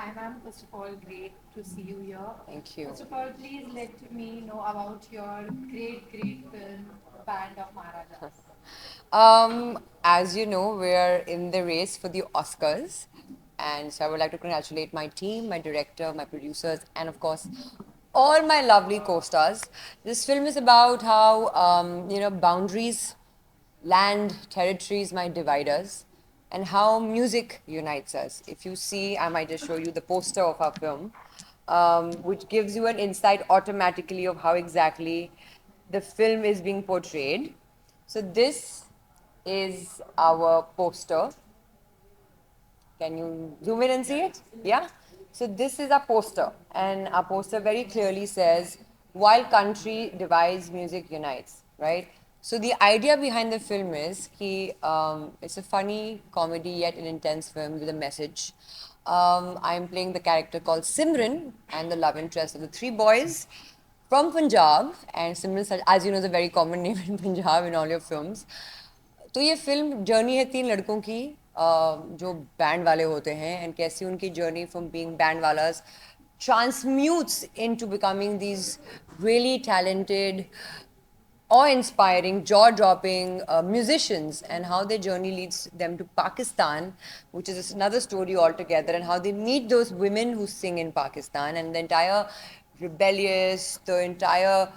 Hi, ma'am. First of all, great to see you here. Thank you. First of all, please let me know about your great film, Band of Maharajas. As you know, we're in the race for the Oscars. And so I would like to congratulate my team, my director, my producers, and of course, all my lovely co stars. This film is about how, boundaries, land, territories might divide us, and how music unites us. If you see, I might just show you the poster of our film, which gives you an insight automatically of how exactly the film is being portrayed. So, this is our poster. Can you zoom in and see it? Yeah? So this is our poster, and our poster very clearly says, while country divides, music unites, right? So the idea behind the film is it's a funny comedy yet an intense film with a message. I'm playing the character called Simran and the love interest of the three boys from Punjab. And Simran, as you know, is a very common name in Punjab in all your films. तो ये film journey है तीन लड़कों की जो band वाले होते हैं एंड कैसी उनकी journey from being band wallahs transmutes into becoming these really talented, awe-inspiring, jaw-dropping musicians, and how their journey leads them to Pakistan, which is another story altogether, and how they meet those women who sing in Pakistan, and the entire rebellious, the entire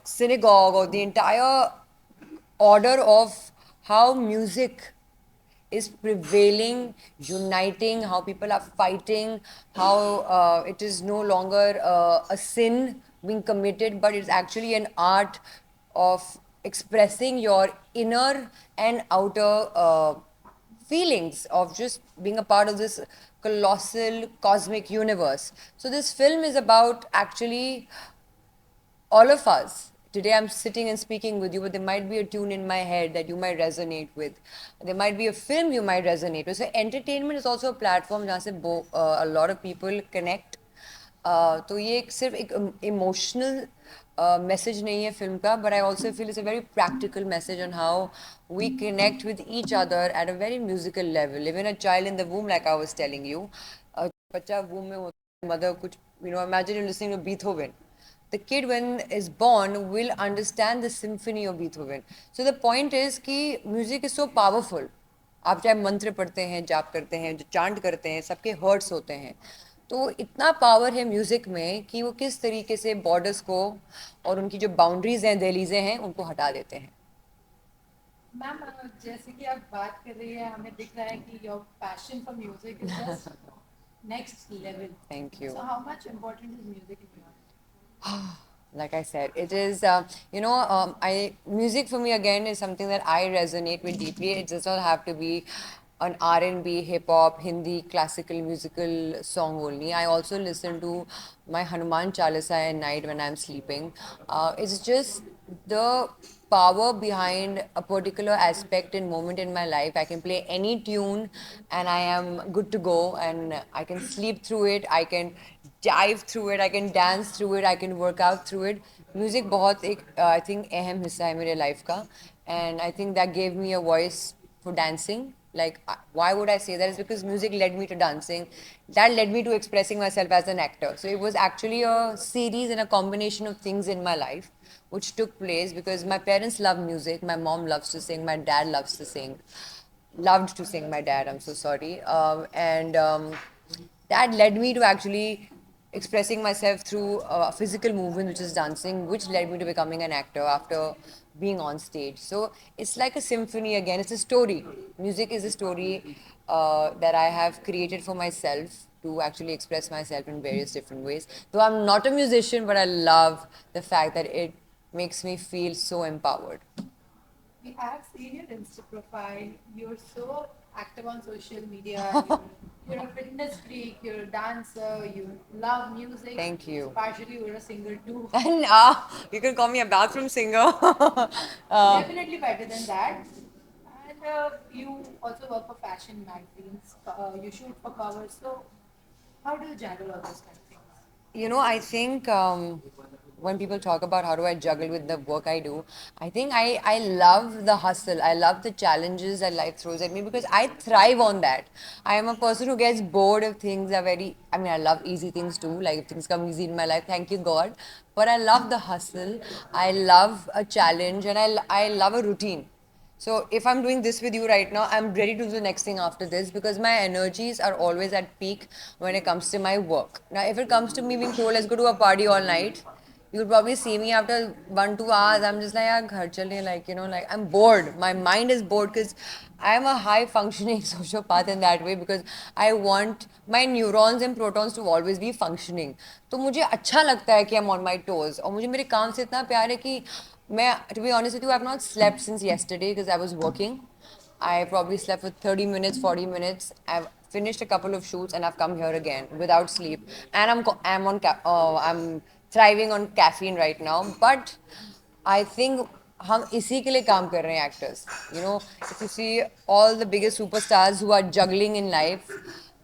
synagogue, or the entire order of how music is prevailing, uniting, how people are fighting, how it is no longer a sin being committed, but it's actually an art of expressing your inner and outer feelings of just being a part of this colossal cosmic universe. So, this film is about actually all of us. Today I'm sitting and speaking with you, but there might be a tune in my head that you might resonate with. There might be a film you might resonate with. So entertainment is also a platform जहाँ से a lot of people connect. तो ये सिर्फ एक emotional message नहीं है film का, but I also feel it's a very practical message on how we connect with each other at a very musical level. Even a child in the womb, like I was telling you, बच्चा womb में होता है, mother कुछ, imagine you're listening to Beethoven. The kid when is born will understand the symphony of Beethoven. So the point is कि music is so powerful. आप चाहे मंत्र पढ़ते हैं, जाप करते हैं, जो चांट करते हैं, सबके हर्ट्स होते हैं. तो इतना पावर है म्यूजिक में कि वो किस तरीके से बॉर्डर्स को और उनकी जो बाउंड्रीज हैं, दहलीजें हैं, उनको हटा देते हैं. मैम, जैसे कि आप बात कर रही है, हमें दिख रहा है कि your passion for music is just next level. Thank you. So how much important is music in your? Like I said, it is, music for me again is something that I resonate with deeply. It does not have to be an R&B, hip hop, Hindi, classical, musical song only. I also listen to my Hanuman Chalisa at night when I'm sleeping. It's just the power behind a particular aspect and moment in my life. I can play any tune and I am good to go, and I can sleep through it. I can dive through it, I can dance through it, I can work out through it. Music बहुत एक I think अहम हिस्सा है मेरे life का, and I think that gave me a voice for dancing. Like, why would I say that? It's because music led me to dancing. That led me to expressing myself as an actor. So it was actually a series and a combination of things in my life which took place because my parents love music. My mom loves to sing. My dad loves to sing. Loved to sing, my dad. I'm so sorry. And that led me to actually expressing myself through a physical movement, which is dancing, which led me to becoming an actor after being on stage. So it's like a symphony again. It's a story. Music is a story that I have created for myself to actually express myself in various different ways. Though I'm not a musician, but I love the fact that it makes me feel so empowered. We have seen your Insta profile. You're so active on social media. You're a fitness freak. You're a dancer. You love music. Thank you. Partially, you're a singer too. And you can call me a bathroom singer. Definitely better than that. And you also work for fashion magazines. You shoot for covers. So, how do you juggle all those kind of things? I think when people talk about how do I juggle with the work I do, I think I love the hustle. I love the challenges that life throws at me because I thrive on that. I am a person who gets bored if things are very, I mean, I love easy things too. Like if things come easy in my life, thank you God. But I love the hustle. I love a challenge and I love a routine. So if I'm doing this with you right now, I'm ready to do the next thing after this because my energies are always at peak when it comes to my work. Now, if it comes to me being told, let's go to a party all night, you'll probably see me after 1, 2 hours. I'm just like, yeah, ghar chale, like, like I'm bored. My mind is bored because I'm a high functioning sociopath in that way because I want my neurons and protons to always be functioning. तो मुझे अच्छा लगता है कि I'm on my toes और मुझे मेरे काम से इतना प्यार है कि to be honest with you, I've not slept since yesterday because I was working. I probably slept for 30 minutes, 40 minutes. I've finished a couple of shoots and I've come here again without sleep. And I'm thriving on caffeine right now. But I think हम इसी के लिए काम कर रहे हैं actors. If you see all the biggest superstars who are juggling in life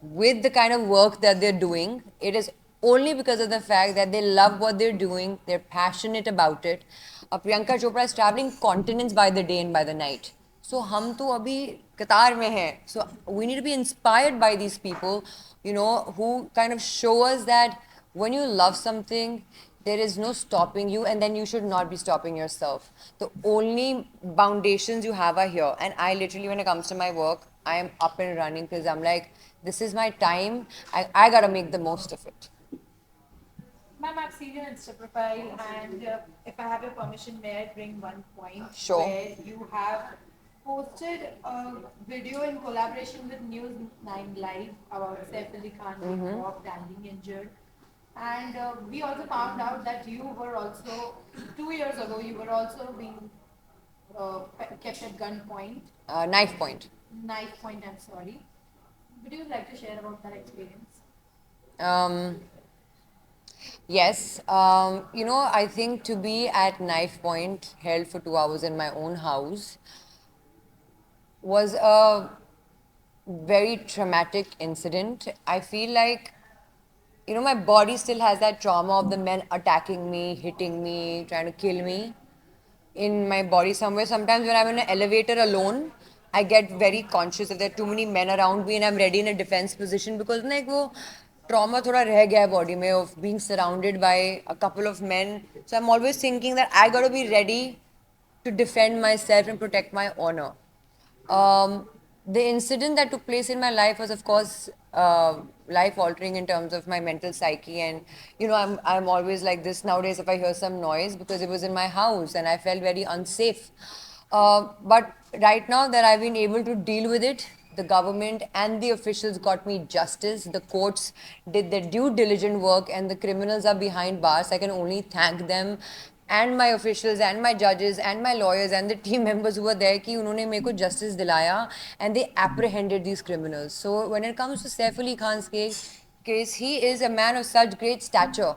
with the kind of work that they're doing, it is only because of the fact that they love what they're doing, they're passionate about it. Priyanka Chopra is traveling continents by the day and by the night. So हम तो अभी कतार में हैं. So we need to be inspired by these people, who kind of show us that when you love something, there is no stopping you, and then you should not be stopping yourself. The only foundations you have are here. And I literally, when it comes to my work, I am up and running because I'm like, this is my time. I gotta make the most of it. Ma'am, I've seen your Insta profile, and if I have your permission, may I bring one point Sure. where you have posted a video in collaboration with News 9 Live about Saif Ali Khan being robbed and being injured. And we also found out that you were also, 2 years ago, you were also being kept at gunpoint, Knife point. knife point, I'm sorry. Would you like to share about that experience? Um, yes. I think to be at knife point, held for 2 hours in my own house, was a very traumatic incident. I feel like, my body still has that trauma of the men attacking me, hitting me, trying to kill me in my body somewhere. Sometimes when I'm in an elevator alone, I get very conscious if there are too many men around me and I'm ready in a defense position because like वो trauma थोड़ा रह गया है body में of being surrounded by a couple of men. So I'm always thinking that I got to be ready to defend myself and protect my honor. The incident that took place in my life was, of course, life altering in terms of my mental psyche. And, I'm always like this nowadays if I hear some noise because it was in my house and I felt very unsafe. But right now that I've been able to deal with it, the government and the officials got me justice. The courts did their due diligent work and the criminals are behind bars. I can only thank them and my officials and my judges and my lawyers and the team members who were there कि उन्होंने मेरे को justice दिलाया and they apprehended these criminals. So when it comes to Saif Ali Khan's case, he is a man of such great stature,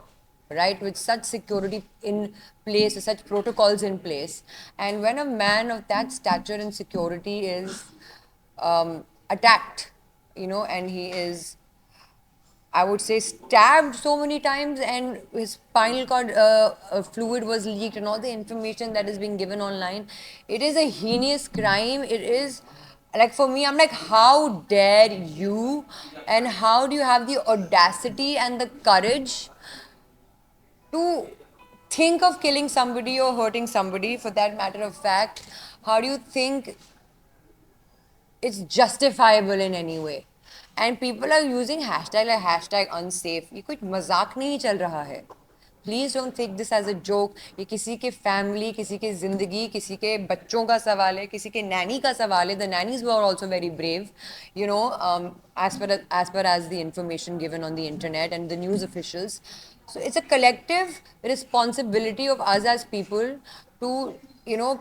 right, with such security in place, with such protocols in place. And when a man of that stature and security is attacked, and he is, I would say, stabbed so many times and his spinal cord fluid was leaked and all the information that is being given online. It is a heinous crime. It is, like, for me, I'm like, how dare you and how do you have the audacity and the courage to think of killing somebody or hurting somebody, for that matter of fact? How do you think it's justifiable in any way? And people are using hashtag like hashtag unsafe. ये कोई मजाक नहीं चल रहा है. Please don't take this as a joke. ये किसी के family, किसी के जिंदगी, किसी के बच्चों का सवाल है, किसी के nanny का सवाल है. The nannies were also very brave, as per as the information given on the internet and the news officials. So it's a collective responsibility of us as people to,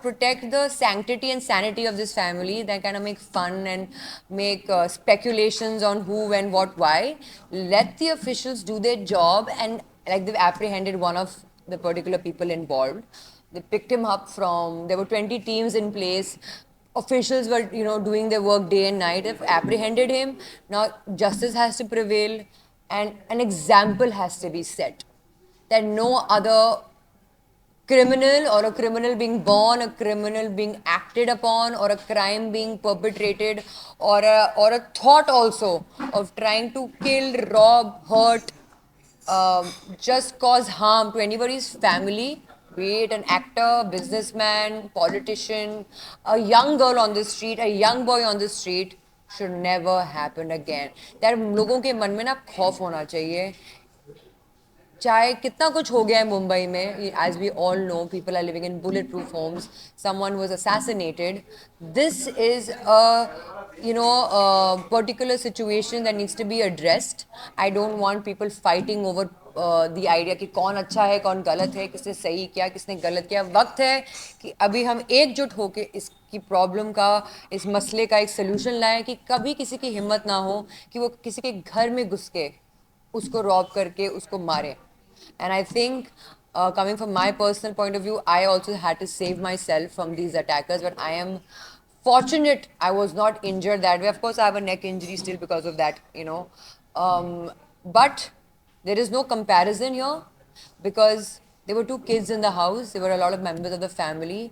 protect the sanctity and sanity of this family. That kind of make fun and make speculations on who, when, what, why. Let the officials do their job, and like they've apprehended one of the particular people involved. They picked him up from, there were 20 teams in place. Officials were, doing their work day and night. They've apprehended him. Now justice has to prevail and an example has to be set that no other criminal or a criminal being born, a criminal being acted upon, or a crime being perpetrated, or a thought also of trying to kill, rob, hurt, just cause harm to anybody's family, be it an actor, businessman, politician, a young girl on the street, a young boy on the street, should never happen again. That लोगों के मन में ना खौफ होना चाहिए. चाहे कितना कुछ हो गया है मुंबई में, as we all know, people are living in bulletproof homes. Someone was assassinated. This is a particular situation that needs to be addressed. I don't want people fighting over the idea कि कौन अच्छा है, कौन गलत है, किसने सही किया, किसने गलत किया. वक्त है कि अभी हम एकजुट होके इसकी प्रॉब्लम का, इस मसले का एक सोल्यूशन लाएं कि कभी किसी की हिम्मत ना हो कि वो किसी के घर में घुस के उसको रॉब करके उसको मारे. And I think, coming from my personal point of view, I also had to save myself from these attackers. But I am fortunate I was not injured that way. Of course, I have a neck injury still because of that. But there is no comparison here because there were two kids in the house. There were a lot of members of the family.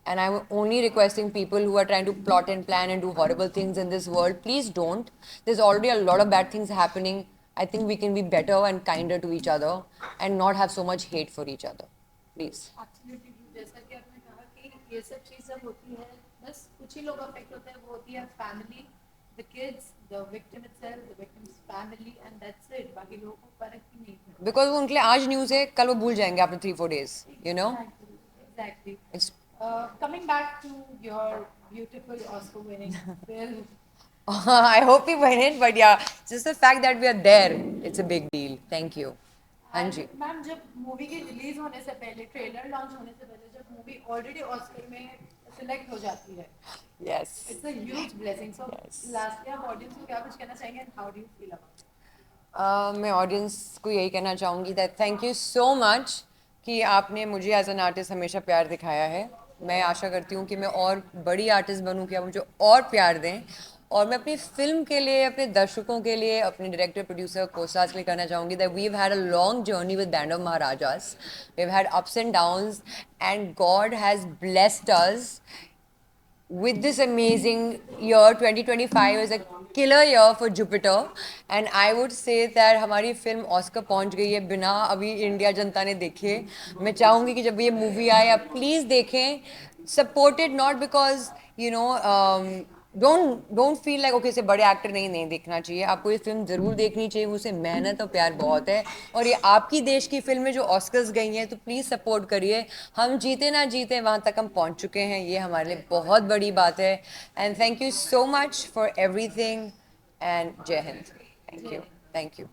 And I'm only requesting people who are trying to plot and plan and do horrible things in this world, please don't. There's already a lot of bad things happening. I think we can be better and kinder to each other and not have so much hate for each other. Please. Absolutely. जैसा कि आपने कहा कि ये सब चीज़ जब होती है बस कुछ ही लोग अफेक्ट होते हैं वो होती है family the kids the victim itself the victim's family and that's it बाकी लोगों को फर्क ही नहीं पड़ता Because वो उनके लिए आज न्यूज़ है, कल वो भूल जाएंगे after 3-4 days. exactly It's coming back to your beautiful Oscar winning film I hope we win it, but yeah, just the fact that we are there, it's a big deal. Thank you. हाँ जी. Ma'am जब movie के release होने से पहले trailer launch होने से पहले जब मूवी ऑलरेडी ऑस्कर में सिलेक्ट हो जाती है Yes. It's a huge blessing so Yes. Lastly आप ऑडियंस को क्या कुछ कहना चाहेंगे and how do you feel about मैं ऑडियंस को यही कहना चाहूँगी that thank you so much कि आपने मुझे एज एन आर्टिस्ट हमेशा प्यार दिखाया है. मैं आशा करती हूँ कि मैं और बड़ी आर्टिस्ट बनूँ कि आप मुझे और प्यार दें. और मैं अपनी फिल्म के लिए, अपने दर्शकों के लिए, अपने डायरेक्टर, प्रोड्यूसर, कोस्टार्स के लिए कहना चाहूँगी that we have had a long journey with Band of Maharajas. We have had ups and downs and God has blessed us with this amazing year. 2025 is a killer year for Jupiter and I would say that हमारी film Oscar पहुंच गई है बिना अभी India जनता ने देखे. मैं चाहूँगी कि जब ये मूवी आए आप प्लीज़ देखें. Supported not because don't feel like okay से बड़े एक्टर नहीं देखना चाहिए. आपको ये फिल्म ज़रूर देखनी चाहिए. उसे मेहनत और प्यार बहुत है और ये आपकी देश की फिल्में जो ऑस्कर्स गई हैं तो प्लीज़ सपोर्ट करिए. हम जीते ना जीते वहाँ तक हम पहुँच चुके हैं, ये हमारे लिए बहुत बड़ी बात है. And thank you so much for everything and जय हिंद. Thank you.